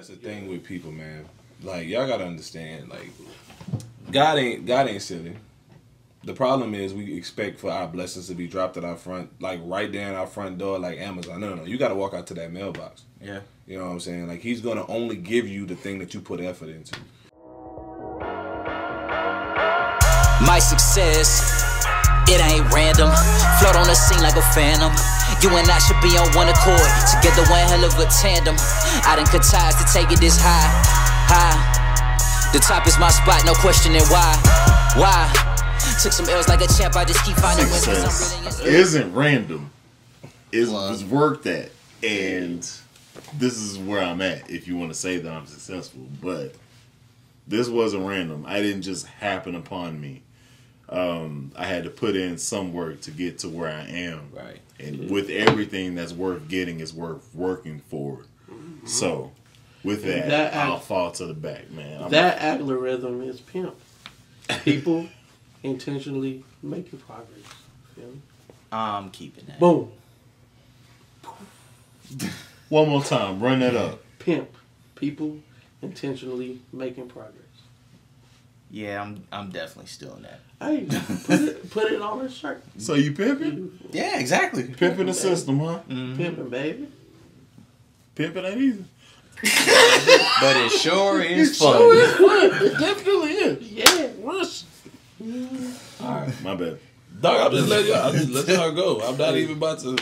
That's the thing with people, man. Like, y'all gotta understand, like, God ain't silly. The problem is we expect for our blessings to be dropped at our front, like right there in our front door, like Amazon. No. You gotta walk out to that mailbox. Yeah. You know what I'm saying? Like, he's gonna only give you the thing that you put effort into. My success, it ain't random. Float on the scene like a phantom. You and I should be on one accord, together one hell of a tandem. I done cut ties to take it this high. The top is my spot, no questioning why. Took some L's like a champ, I just keep finding wins. Success isn't random. It was worked at. And this is where I'm at, if you want to say that I'm successful. But this wasn't random. I didn't just happen upon me. I had to put in some work to get to where I am. Right. And with everything that's worth getting is worth working for. So, with that I'll fall to the back, man. That algorithm is pimp. People intentionally making progress. Feel me? I'm keeping that. Boom. One more time. Run that up. Pimp. People intentionally making progress. Yeah, I'm definitely still in that. Hey, put it on his shirt. So you pimping? Yeah, exactly. Pimping the system, huh? Mm-hmm. Pimping, baby. Pimping ain't easy. But it sure is fun. Sure is fun. It definitely is. Yeah, rush. Alright, my bad. Dog, I'm just letting y'all go. I'm not even about to.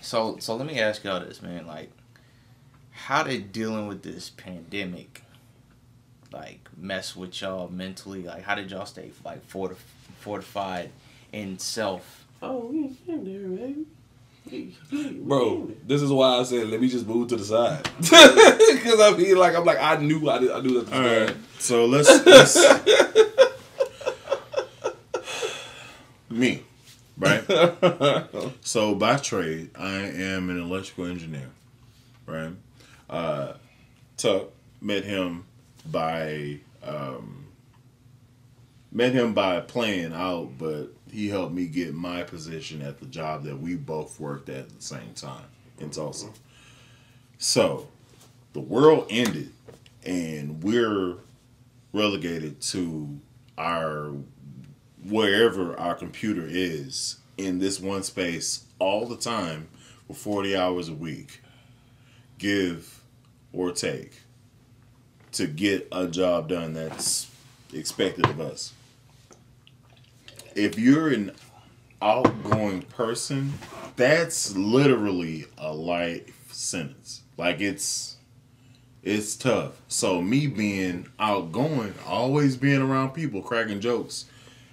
So let me ask y'all this, man. Like, how did dealing with this pandemic, like, mess with y'all mentally? Like, how did y'all stay, like, fortified in self? Oh, we in there, baby. Bro, this is why I said let me just move to the side. Because I mean, like, I knew that. All right, so let's me, right? So by trade, I am an electrical engineer, right? Tuck met him by playing out, but he helped me get my position at the job that we both worked at the same time in Tulsa. So the world ended, and we're relegated to our wherever our computer is in this one space all the time for 40 hours a week, give or take, to get a job done that's expected of us. If you're an outgoing person, that's literally a life sentence. Like, it's tough. So me being outgoing, always being around people, cracking jokes,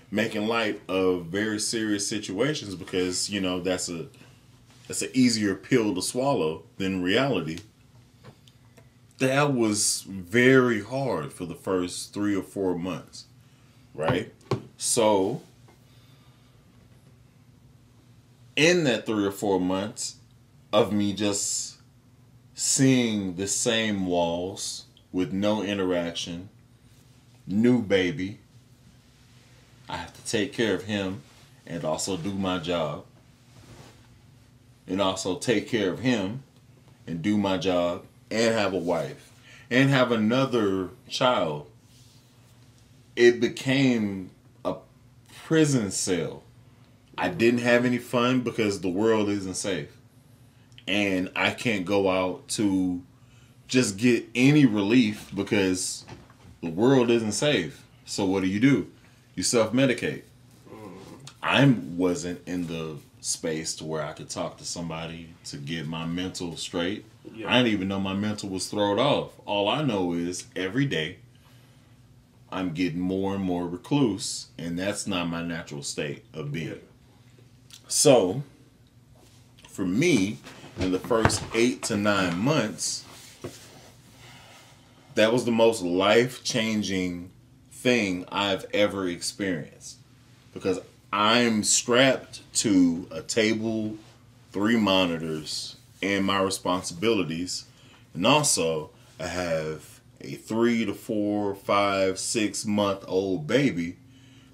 making light of very serious situations, because, you know, that's an easier pill to swallow than reality. That was very hard for the first 3 or 4 months, right? So in that 3 or 4 months of me just seeing the same walls with no interaction, new baby, I have to take care of him and also do my job, and also take care of him and do my job, and have a wife and have another child. It became a prison cell. I didn't have any fun because the world isn't safe. And I can't go out to just get any relief because the world isn't safe. So what do? You self-medicate. I wasn't in the space to where I could talk to somebody to get my mental straight. Yeah. I didn't even know my mental was thrown off. All I know is every day I'm getting more and more recluse, and that's not my natural state of being. Yeah. So, for me, in the first 8 to 9 months, that was the most life-changing thing I've ever experienced. Because I'm strapped to a table, 3 monitors, and my responsibilities. And also, I have a 3 to 4, 5, 6 month old baby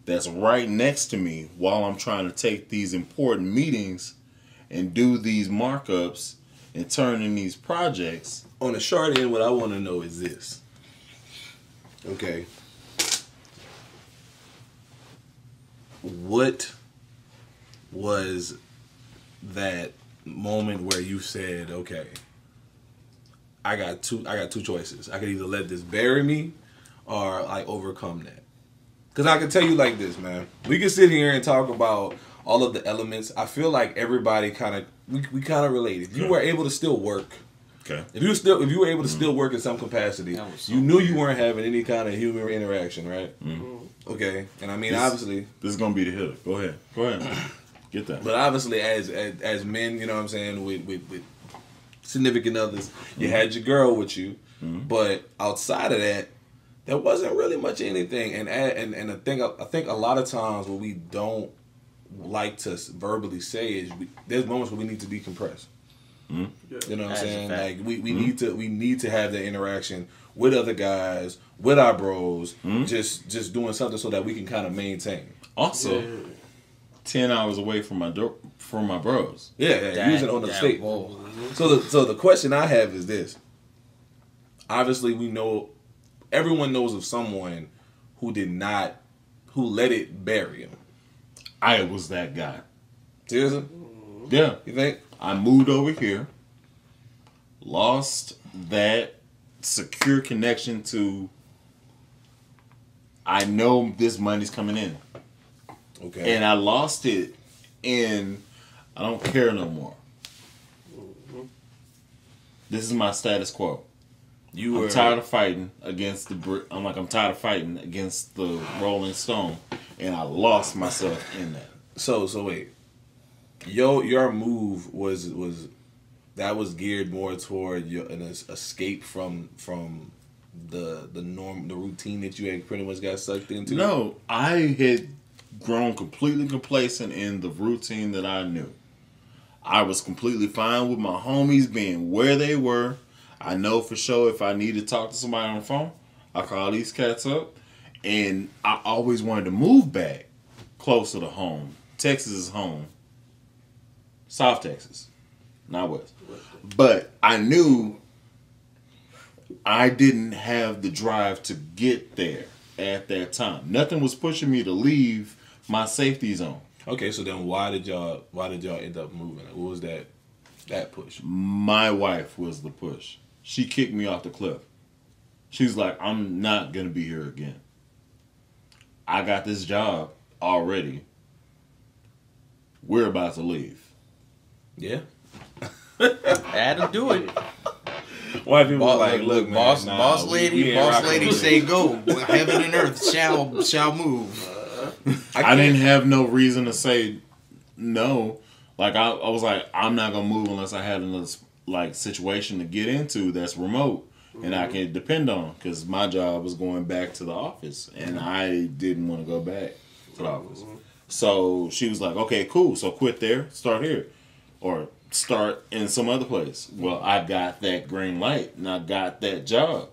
that's right next to me while I'm trying to take these important meetings and do these markups and turning these projects. On the short end, what I want to know is this. Okay. What was that moment where you said, okay, I got two choices. I could either let this bury me or like overcome that. Because I can tell you like this, man. We can sit here and talk about all of the elements. I feel like everybody kind of, we kind of related. You were able to still work. Okay. If you were able to still work in some capacity, you knew you weren't having any kind of human interaction, right? Okay. And I mean, obviously, this is gonna be the hitter. Go ahead. Get that. But obviously, as men, you know what I'm saying, with significant others, you had your girl with you, but outside of that, there wasn't really much anything. And I think a lot of times what we don't like to verbally say is there's moments where we need to decompress. You know what I'm saying? Like we need to have that interaction with other guys, with our bros, just doing something so that we can kind of maintain. Also, 10 hours away from my bros. Yeah, using it on the state. So the question I have is this. Obviously, we know everyone knows of someone who let it bury him. I was that guy. Seriously? Yeah. You think? I moved over here, lost that secure connection to, I know this money's coming in. Okay. And I lost it in, I don't care no more. This is my status quo. I'm tired of fighting against I'm tired of fighting against the Rolling Stone, and I lost myself in that. So wait. Your move was geared more toward an escape from the norm, the routine that you had pretty much got sucked into. No, I had grown completely complacent in the routine that I knew. I was completely fine with my homies being where they were. I know for sure if I need to talk to somebody on the phone, I call these cats up. And I always wanted to move back closer to home. Texas is home. South Texas, not West. But I knew I didn't have the drive to get there at that time. Nothing was pushing me to leave my safety zone. Okay, so then why did y'all end up moving? What was that push? My wife was the push. She kicked me off the cliff. She's like, I'm not going to be here again. I got this job already. We're about to leave. Yeah. Had to do it. Why people like, look, man, boss lady say go. Heaven and earth shall move. I didn't have no reason to say no. Like I was like, I'm not gonna move unless I had another situation to get into that's remote and I can depend on, because my job was going back to the office and I didn't want to go back to the office. So she was like, okay, cool. So quit there, start here, or start in some other place. Well, I got that green light and I got that job,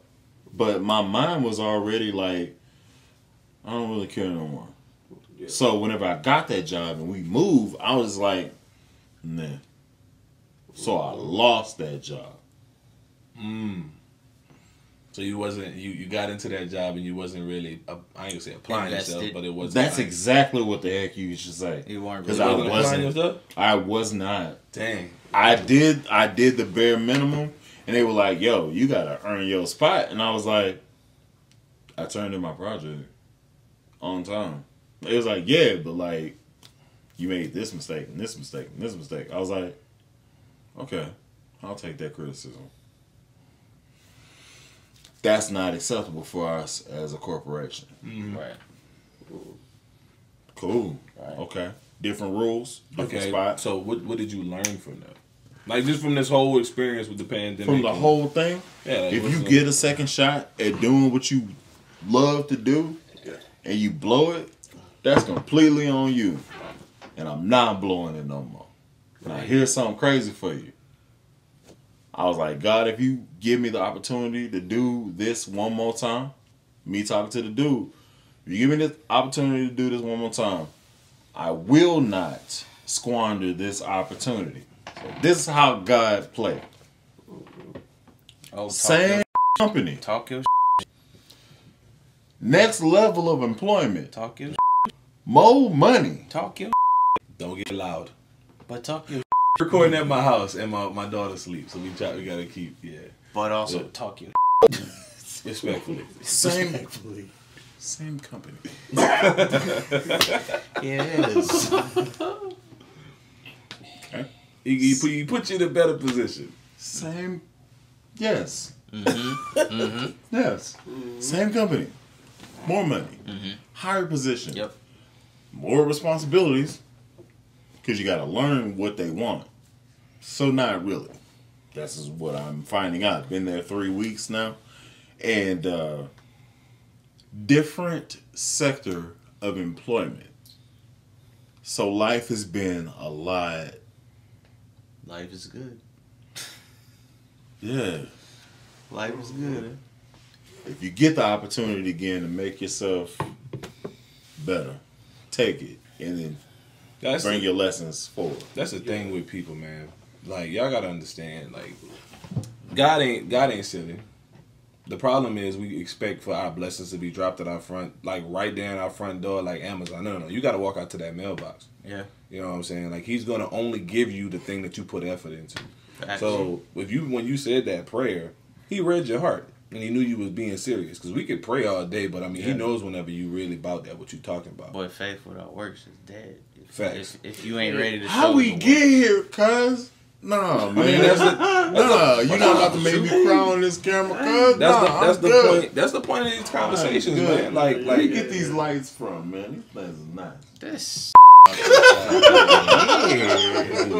but my mind was already like, I don't really care no more. Yeah. So whenever I got that job and we moved, I was like, nah. So I lost that job. So you got into that job and you wasn't really, I ain't gonna say applying yourself, but it wasn't. That's exactly what the heck you should say. You weren't really applying yourself? I was not. Dang. I did the bare minimum, and they were like, yo, you gotta earn your spot. And I was like, I turned in my project on time. It was like, yeah, but like, you made this mistake and this mistake and this mistake. I was like, okay, I'll take that criticism. That's not acceptable for us as a corporation. Right. Cool. Right. Okay. Different rules. Different Okay. spot. So what did you learn from that? Like just from this whole experience with the pandemic. From the whole thing. Yeah. Like, if you get a second shot at doing what you love to do, and you blow it, that's completely on you. And I'm not blowing it no more. Now here's something crazy for you. I was like, God, if you give me the opportunity to do this one more time, me talking to the dude, if you give me the opportunity to do this one more time, I will not squander this opportunity. This is how God play. Oh, Same company. Talk your Next level of employment. talk your More money. talk your Don't get loud. but talk your Recording at my house and my daughter sleeps, so we gotta keep but also Yeah. talk your respectfully. Same company. yes. Okay. He put you in a better position. Same. Yes. Mm-hmm. Yes. Same company. More money. Higher position. Yep. More responsibilities. Because you got to learn what they want. So not really. This is what I'm finding out. Been there 3 weeks now. And different sector of employment. So life has been a lot. Life is good. Yeah. Life is good. If you get the opportunity again to make yourself better, take it. And then bring your lessons forward. That's the thing with people, man. Like, y'all gotta understand, like, God ain't silly. The problem is we expect for our blessings to be dropped at our front, like right there in our front door, like Amazon. No. You gotta walk out to that mailbox. Yeah. You know what I'm saying? Like, he's gonna only give you the thing that you put effort into. Facts. So when you said that prayer, he read your heart and he knew you was being serious. Because we could pray all day, but I mean, he knows whenever you really about that, what you talking about. Boy, faith without works is dead. Facts. If you ain't ready to show How we the get here, cuz? No, man. You're not about to make me cry on this camera, cuz. That's the point. That's the point of these conversations, man. Like, where you get these lights from, man? These things are nice. This.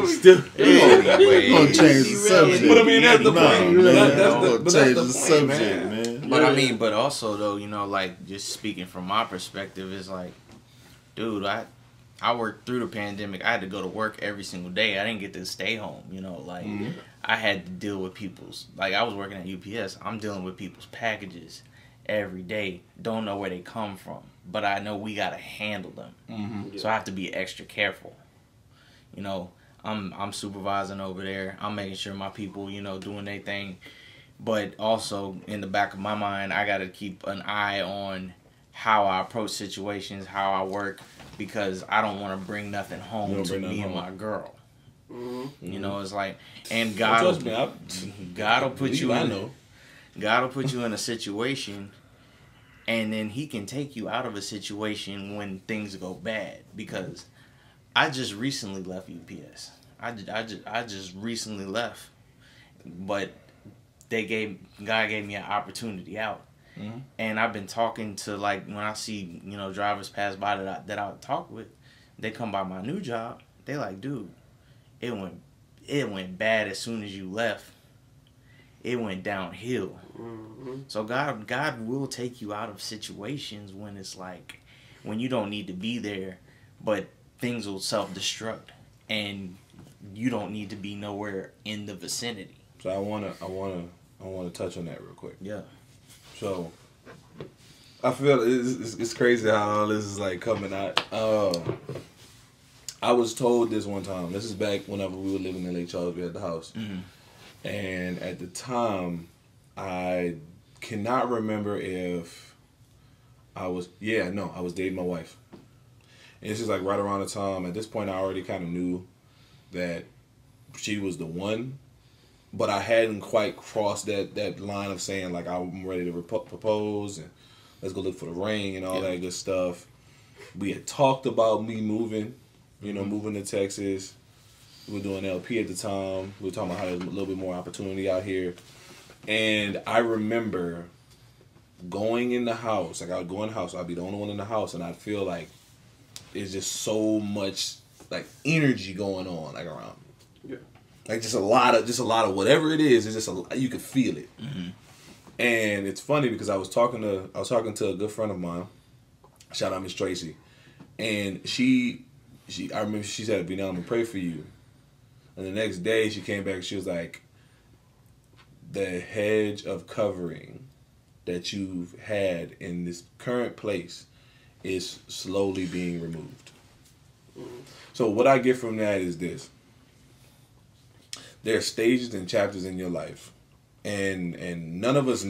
still, We're gonna change the subject. But I mean, that's the point. Man, That's change the the point, subject, man. But I mean, but also though, you know, like just speaking from my perspective, is like, dude, I worked through the pandemic. I had to go to work every single day. I didn't get to stay home. You know, like I had to deal with people's. Like I was working at UPS. I'm dealing with people's packages every day. Don't know where they come from, but I know we gotta handle them. So I have to be extra careful. You know, I'm supervising over there. I'm making sure my people, you know, doing their thing. But also in the back of my mind, I gotta keep an eye on how I approach situations, how I work, because I don't want to bring nothing home to me and my girl. You know, it's like, and God will put you in. God will put you in a situation, and then He can take you out of a situation when things go bad. Because I just recently left UPS. I just recently left, but God gave me an opportunity out. And I've been talking to, like, when I see, you know, drivers pass by that I talk with, they come by my new job, they like, dude, it went bad as soon as you left. It went downhill. So God will take you out of situations when it's like, when you don't need to be there, but things will self-destruct and you don't need to be nowhere in the vicinity. So I wanna touch on that real quick. Yeah. So I feel it's crazy how all this is like coming out. I was told this one time. This is back whenever we were living in Lake Charles. We had the house, and at the time, I cannot remember if I was dating my wife. And it's just like right around the time. At this point, I already kind of knew that she was the one. But I hadn't quite crossed that line of saying, like, I'm ready to propose and let's go look for the ring and all that good stuff. We had talked about me moving, moving to Texas. We were doing LP at the time. We were talking about how there's a little bit more opportunity out here. And I remember going in the house. Like, I would go in the house. I'd be the only one in the house. And I'd feel like there's just so much, like, energy going on, like, around me. Yeah. Like just a lot of whatever it is. It's just you can feel it, and it's funny because I was talking to a good friend of mine. Shout out Miss Tracy, and I remember she said, "Be now, I'm gonna pray for you." And the next day she came back. She was like, "The hedge of covering that you've had in this current place is slowly being removed." So what I get from that is this. there are stages and chapters in your life, and none of us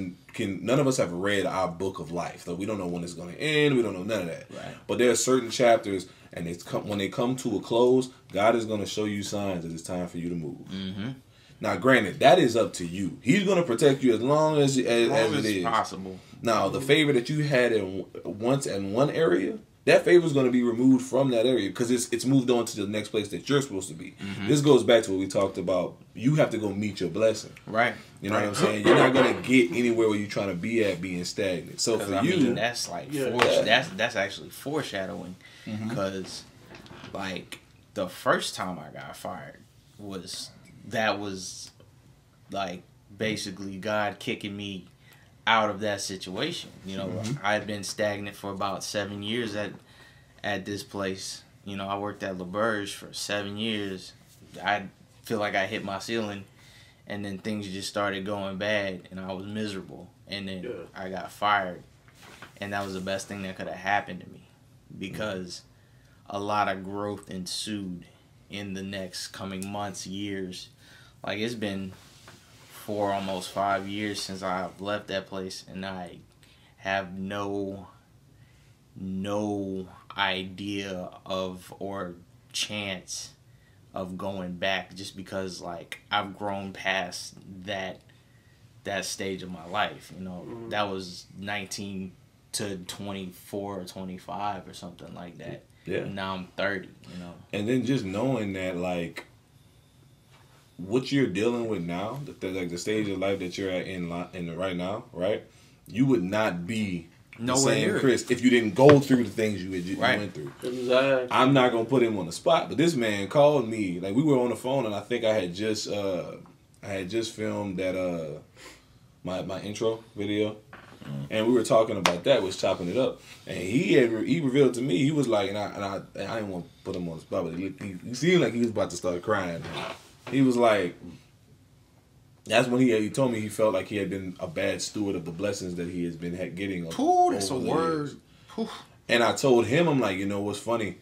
have read our book of life, so we don't know when it's going to end. We don't know none of that. Right. But there are certain chapters, and when they come to a close, God is going to show you signs that it's time for you to move. Mm-hmm. Now, granted, that is up to you. He's going to protect you as long as it is possible. Now, the favor that you had once in one area, that favor is going to be removed from that area because it's moved on to the next place that you're supposed to be. Mm-hmm. This goes back to what we talked about. You have to go meet your blessing. Right. You know what I'm saying? You're not going to get anywhere where you're trying to be at being stagnant. So for you, mean, that's like that's actually foreshadowing because like the first time I got fired was like basically God kicking me out of that situation. You know, I had been stagnant for about 7 years at this place. You know, I worked at LaBerge for 7 years. I feel like I hit my ceiling, and then things just started going bad, and I was miserable. And then I got fired, and that was the best thing that could have happened to me because a lot of growth ensued in the next coming months, years. Like, it's been almost 5 years since I left that place, and I have no idea of or chance of going back just because like I've grown past that stage of my life. You know, that was 19 to 24 or 25 or something like that. Yeah. Now I'm 30, you know. And then just knowing that like what you're dealing with now, the stage of life that you're at in right now, right? You would not be the same Chris if you didn't go through the things you went through. Exactly. I'm not gonna put him on the spot, but this man called me. Like we were on the phone, and I think I had just filmed that my intro video, and we were talking about that, was chopping it up, and he revealed to me, he was like, and I didn't want to put him on the spot, but he seemed like he was about to start crying. He was like, that's when he told me he felt like he had been a bad steward of the blessings that he has been getting. That's a word. And I told him, I'm like, you know what's funny?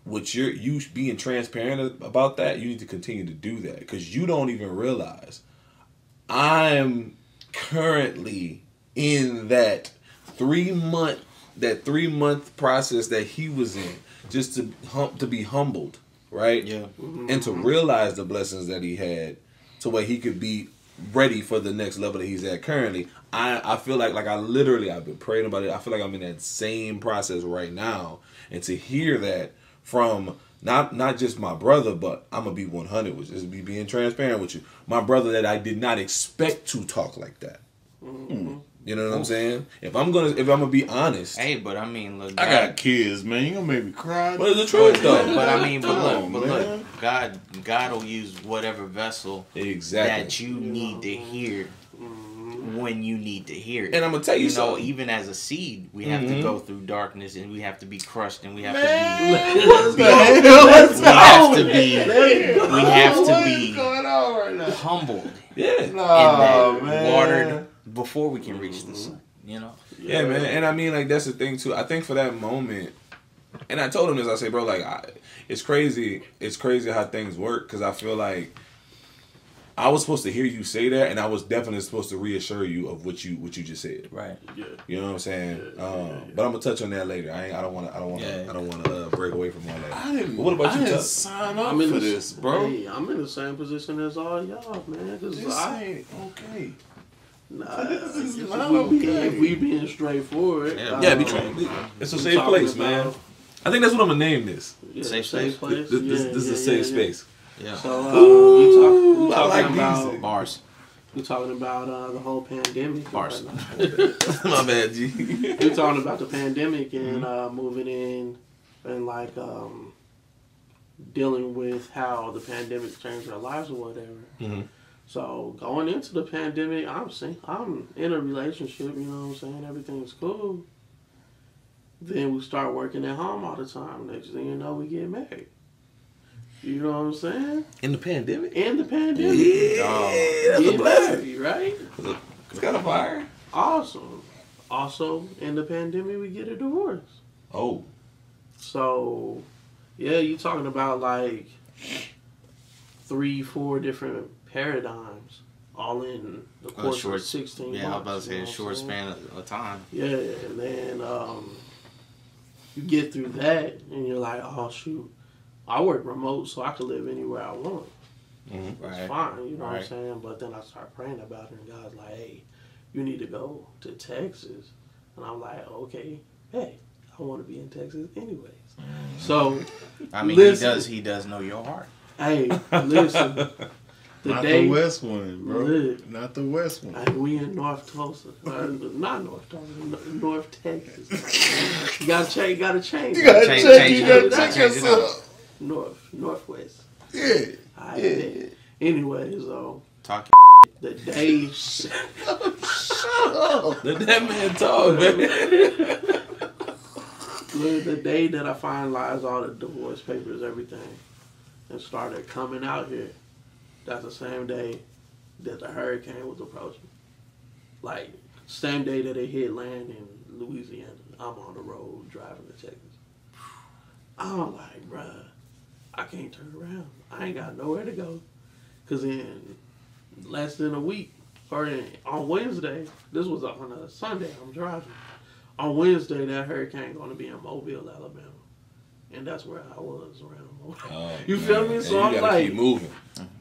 With you being transparent about that, you need to continue to do that because you don't even realize I'm currently in that 3 month process that he was in, just to be humbled. Right? Yeah. And to realize the blessings that he had to where he could be ready for the next level that he's at currently. I feel like I've been praying about it. I feel like I'm in that same process right now. And to hear that from not just my brother, but I'm going to be 100 with just be being transparent with you. My brother that I did not expect to talk like that. Mm-hmm. You know what I'm saying? If I'm gonna be honest. Hey, but I mean, look, I got kids, man. You gonna make me cry? But it's the truth, though. But I mean, look, God will use whatever vessel that you need to hear when you need to hear it. And I'm gonna tell you, know, even as a seed, we have to go through darkness, and we have to be crushed, and we have to be humbled. Yeah, and watered before we can reach the sun, you know? Yeah, man. And I mean, like, that's the thing, too. I think for that moment, and I told him this, I say, bro, like, it's crazy how things work, because I feel like I was supposed to hear you say that, and I was definitely supposed to reassure you of what you just said. Right. Yeah. You know what I'm saying? But I'm gonna touch on that later. I don't want to break away from all that. But what about you? Didn't sign up for this, bro. Hey, I'm in the same position as all y'all, man. This ain't okay. Nah, this is not okay. If we being straightforward, it's a safe place, man. I think that's what I'm gonna name this. Yeah, safe place. This is a safe space. Yeah. So we talking about these bars. We're talking about the whole pandemic. Bars. My bad, G. We're talking about the pandemic and moving in and like dealing with how the pandemic changed our lives or whatever. Mm-hmm. So going into the pandemic, I'm in a relationship. You know what I'm saying? Everything's cool. Then we start working at home all the time. Next thing you know, we get married. You know what I'm saying? In the pandemic? In the pandemic. Yeah, that's a blessing. Right? It's got a fire. Awesome. Also, in the pandemic, we get a divorce. Oh. So, yeah, you talking about like 3-4 different paradigms, all in the course of 16 months. Yeah, I was about to say a short span of time. Yeah, and then you get through that, and you're like, oh shoot, I work remote, so I can live anywhere I want. Mm-hmm. It's fine, you know what I'm saying? But then I start praying about it, and God's like, hey, you need to go to Texas. And I'm like, okay, hey, I want to be in Texas anyways. So, I mean, he does know your heart. Hey, listen. The West one, bro. Not the West one. We in North Tulsa. Not North Tulsa, North Texas. You gotta change. You gotta change it up. Northwest. Yeah. Anyways, talking the day. Let that man talk, man. The day that I finalized all the divorce papers, everything, and started coming out here, that's the same day that the hurricane was approaching. Like, same day that it hit land in Louisiana, I'm on the road driving to Texas. I'm like, bruh, I can't turn around. I ain't got nowhere to go. Because in less than a week, or on Wednesday, this was on a Sunday, I'm driving. On Wednesday, that hurricane going to be in Mobile, Alabama. And that's where I was around. You feel me? So I'm like, keep moving.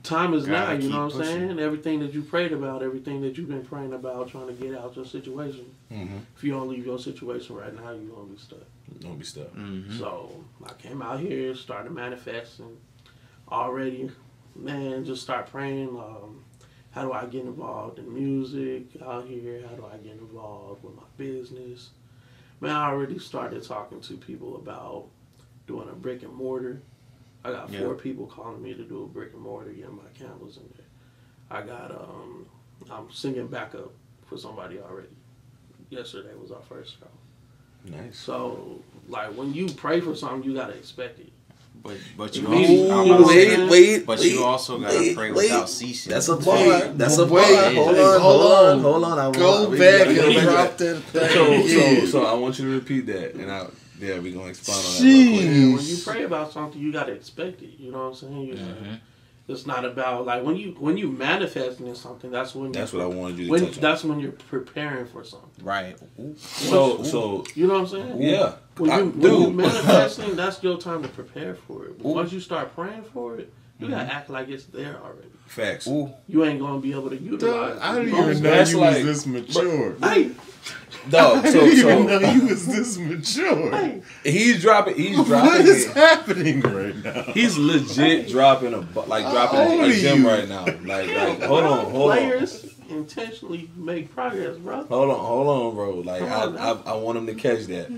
Time is now, you know what I'm saying? Everything that you prayed about, everything that you've been praying about, trying to get out your situation. Mm-hmm. If you don't leave your situation right now, you're going to be stuck. Don't be stuck. Mm-hmm. So I came out here, started manifesting already. Man, just start praying. How do I get involved in music out here? How do I get involved with my business? Man, I already started talking to people about doing a brick and mortar. I got 4 people calling me to do a brick and mortar, getting my cameras in there. I got, I'm singing backup for somebody already. Yesterday was our first show. Nice. So, like, when you pray for something, you got to expect it. But you wait. But you also gotta pray without ceasing. That's a bar. That's a bar. Hold on. Go back and drop that thing. So I want you to repeat that, and we're gonna expound on that. When you pray about something, you gotta expect it. You know what I'm saying? It's not about like when you manifesting in something. That's what I wanted you to touch on. That's when you're preparing for something. Right. So you know what I'm saying? Yeah. When you manifesting, that's your time to prepare for it. But once you start praying for it, you gotta act like it's there already. Facts. You ain't gonna be able to utilize it. I didn't even know you was this mature. Dog, I didn't even know you was this mature. He's dropping. What is happening right now? He's legit dropping a gem right now. Like, hold on. Players intentionally make progress, bro. Hold on, bro. Like, I want him to catch that.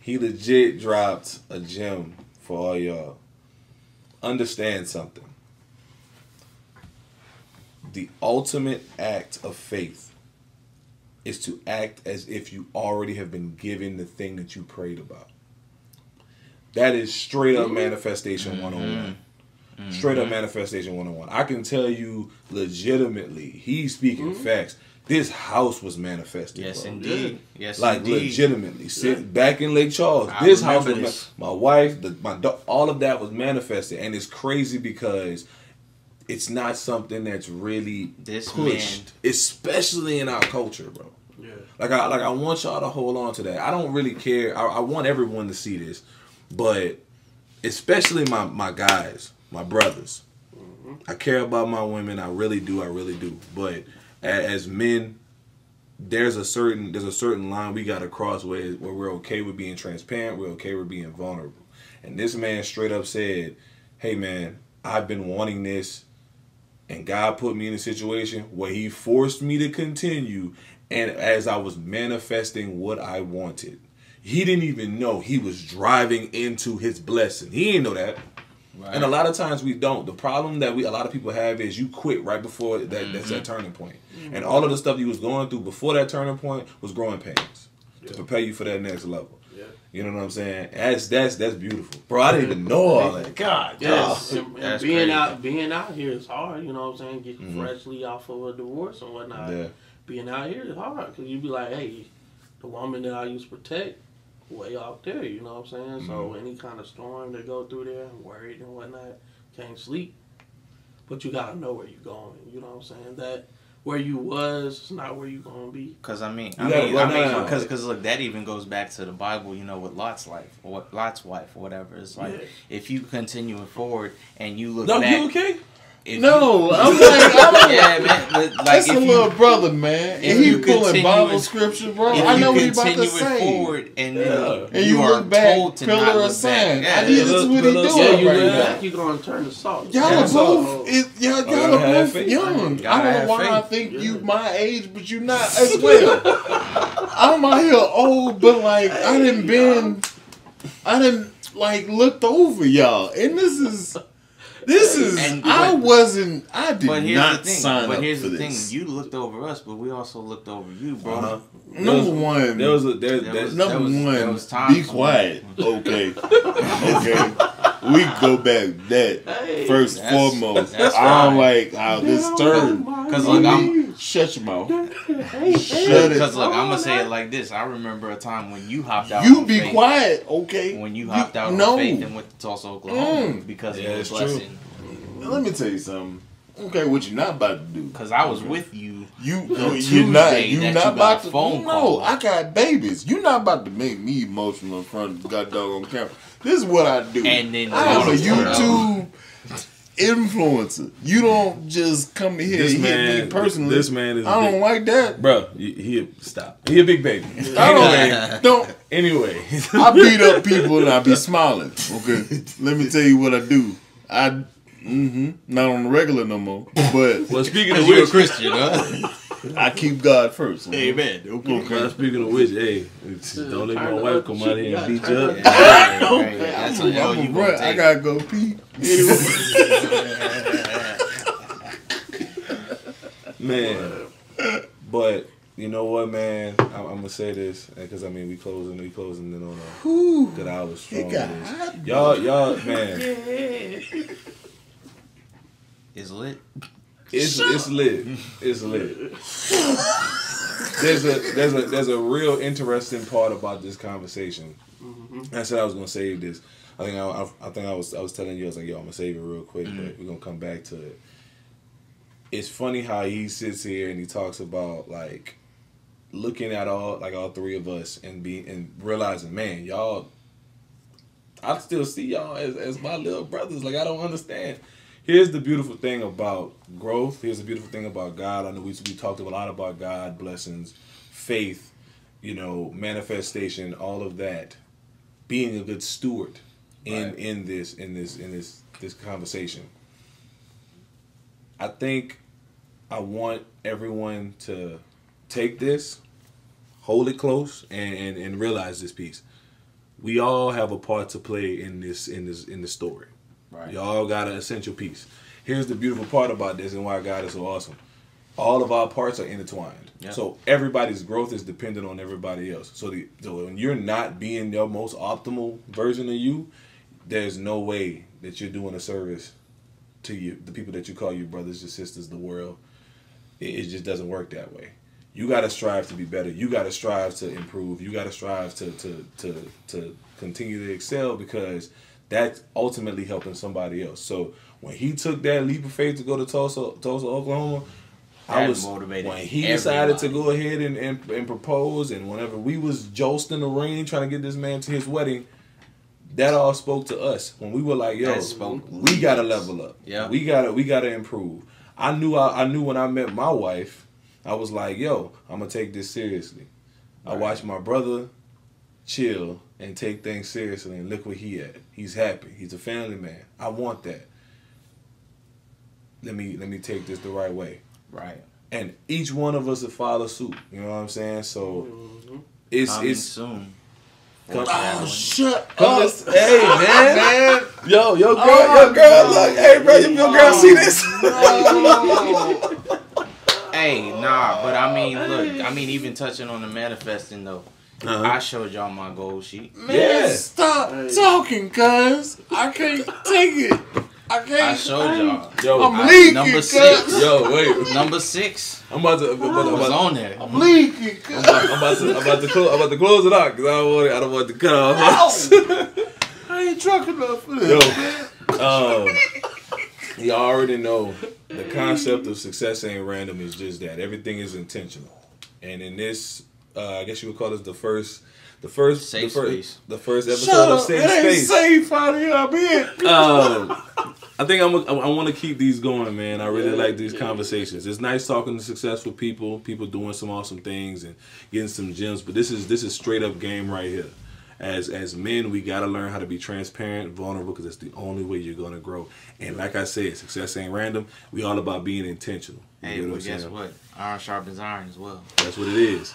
He legit dropped a gem for all y'all. Understand something. The ultimate act of faith is to act as if you already have been given the thing that you prayed about. That is straight up manifestation 101. Straight up manifestation 101. I can tell you legitimately, he's speaking facts. This house was manifested. Yes, bro. indeed. Yes, like indeed. Legitimately. Back in Lake Charles, this house was my wife, my dog, all of that was manifested, and it's crazy because it's not something that's really pushed, especially in our culture, bro. Yeah. Like I want y'all to hold on to that. I don't really care. I want everyone to see this, but especially my guys, my brothers. I care about my women. I really do. But as men, there's a certain line we got to cross where we're okay with being transparent. We're okay with being vulnerable. And this man straight up said, "Hey man, I've been wanting this, and God put me in a situation where He forced me to continue. And as I was manifesting what I wanted, He didn't even know He was driving into His blessing. He didn't know that." Right. And a lot of times we don't. The problem that a lot of people have is you quit right before that's that turning point. And all of the stuff you was going through before that turning point was growing pains to prepare you for that next level. Yeah. You know what I'm saying? That's beautiful, bro. I didn't even know all that. God, yes. And being out here is hard. You know what I'm saying? Getting freshly off of a divorce and whatnot. Yeah. Being out here is hard because you be like, hey, the woman that I used to protect, way out there, you know what I'm saying? So any kind of storm that go through there, I'm worried and whatnot, can't sleep. but you gotta know where you're going. You know what I'm saying? That where you was is not where you gonna be. Because No. because look, that even goes back to the Bible. You know, with Lot's life, or Lot's wife, or whatever. It's like if you continue forward and you look back. No, you okay? No, I'm like, I don't. Yeah, man. But like, That's a little brother, man. And he pulling Bible scripture, bro. I know what he about to say. Forward and you are look back, told to pillar not or look sign. back. This is what he doing right now. You're gonna turn to salt. Y'all are both young. I don't know why I think you my age, but you not as well. I'm out here old, but like I didn't like looked over y'all, and this is. I did not sign up for this. But here's the thing, you looked over us, but we also looked over you, bro. Number one, be quiet. Okay. Okay. We go back that first foremost. I don't like how this turned. Cause look, shut your mouth. Because look, I'm gonna say it like this. I remember a time when you hopped out. You be quiet, okay? When you hopped out on Faith and went to Tulsa, Oklahoma, because of the blessing. Let me tell you something. Okay, what you're not about to do? Because I was with you. You're not about to. No, I got babies. You're not about to make me emotional in front of the goddamn camera. This is what I do. And then I am a YouTube influencer. You don't just come here and hit me personally. This man is. I don't like that, bro. Stop. He a big baby. Anyway, I beat up people and I be smiling. Okay, let me tell you what I do. Not on the regular no more. But well, speaking of you're a Christian, huh? I keep God first. Amen. Okay. Well, speaking of which, hey, don't let my wife come out here and beat you up. That's what you want. I gotta go pee. Man, but you know what, man? I'm gonna say this because I mean we closing in on a good hour strong. Y'all, man. It's lit. It's lit. It's lit. There's a real interesting part about this conversation. I said I was gonna save this. I think I was telling you, I was like, yo, I'm gonna save it real quick, but we're gonna come back to it. It's funny how he sits here and he talks about like looking at all three of us and realizing, man, y'all, I still see y'all as my little brothers. Like I don't understand. Here's the beautiful thing about growth. Here's the beautiful thing about God. I know we talked a lot about God, blessings, faith, manifestation, all of that. Being a good steward in this conversation. I think I want everyone to take this, hold it close, and realize this piece. We all have a part to play in this story. Right. Y'all got an essential piece. Here's the beautiful part about this and why God is so awesome. All of our parts are intertwined. Yep. So everybody's growth is dependent on everybody else. So when you're not being your most optimal version of you, there's no way that you're doing a service to the people that you call your brothers, your sisters, the world. It just doesn't work that way. You got to strive to be better. You got to strive to improve. You got to strive to continue to excel because that's ultimately helping somebody else. So when he took that leap of faith to go to Tulsa, Oklahoma, I was motivated. When he decided to go ahead and propose, and whenever we was josting in the ring trying to get this man to his wedding, that all spoke to us. When we were like, yo, we gotta level up. Yeah, we gotta improve. I knew when I met my wife, I was like, yo, I'm gonna take this seriously. Right. I watched my brother chill and take things seriously, and look where he at. He's happy. He's a family man. I want that. Let me take this the right way. Right. And each one of us will follow suit. You know what I'm saying? So it's soon. Shut up. Hey man. Yo girl, look. Hey bro, your girl see this? Hey, nah, but I mean, look, even touching on the manifesting though. I showed y'all my goal sheet. Man, stop talking, cuz. I can't take it. I showed y'all. Yo, I'm leaking. Number 6. Yo, wait. Number 6. I'm about to on there. I'm leaking. I'm about to close it out because I don't want to cut off. I ain't drunk enough for this. Yo, You already know the concept of success ain't random. Is just that everything is intentional. And in this, I guess you would call this the first episode of Safe Space. Safe out here, I think I want to keep these going, man. I really like these conversations. It's nice talking to successful people doing some awesome things and getting some gems. But this is straight up game right here. As men, we gotta learn how to be transparent, vulnerable, because it's the only way you're gonna grow. And like I said, success ain't random. We all about being intentional. Hey, well, guess what? Iron sharpens iron as well. That's what it is.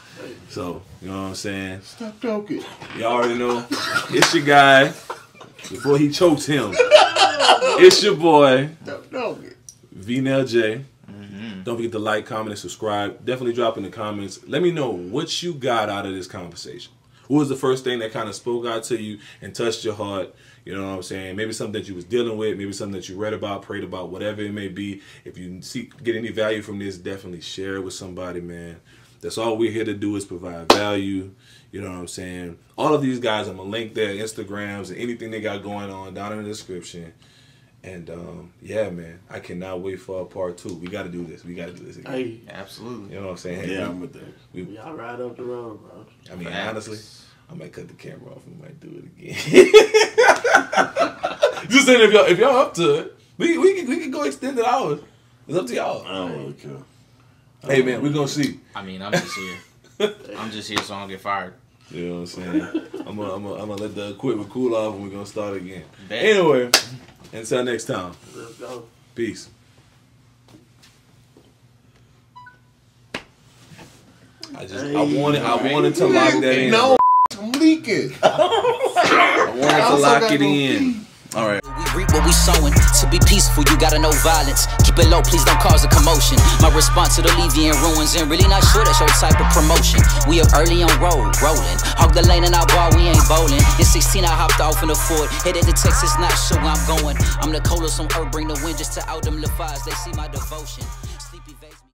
So, you know what I'm saying? Stop joking. You already know. It's your guy. Before he chokes him, it's your boy, Stop joking. V-Nell J. Don't forget to like, comment, and subscribe. Definitely drop in the comments. Let me know what you got out of this conversation. What was the first thing that kind of spoke out to you and touched your heart? You know what I'm saying? Maybe something that you was dealing with. Maybe something that you read about, prayed about, whatever it may be. If you get any value from this, definitely share it with somebody, man. That's all we're here to do is provide value. You know what I'm saying? All of these guys, I'm going to link their Instagrams and anything they got going on down in the description. And, yeah, man, I cannot wait for a part 2. We got to do this. We got to do this again. Hey, absolutely. You know what I'm saying? Hey, Yeah, I'm with that. Y'all ride up the road, bro. I mean, Facts. honestly, I might cut the camera off and we might do it again. Just saying, if y'all up to it, we can go extended hours. It's up to y'all. I don't really care. Hey, man, we're going to see. I mean, I'm just here. I'm just here so I don't get fired. You know what I'm saying? I'm gonna let the equipment cool off and we're going to start again. Bet. Anyway, until next time. Let's go. Peace. I wanted to lock that in. No, I'm leaking. I wanted to lock it in. All right. We reap what we sowing. To be peaceful, you gotta know violence. Keep it low, please don't cause a commotion. My response to the alleviating ruins, and really not sure that's your type of promotion. We up early on road, rolling. Hog the lane in our bar, we ain't bowling. In 16, I hopped off in the Ford. Headed to Texas, not sure where I'm going. I'm the coldest on earth, bring the wind just to out them LaFaz. They see my devotion.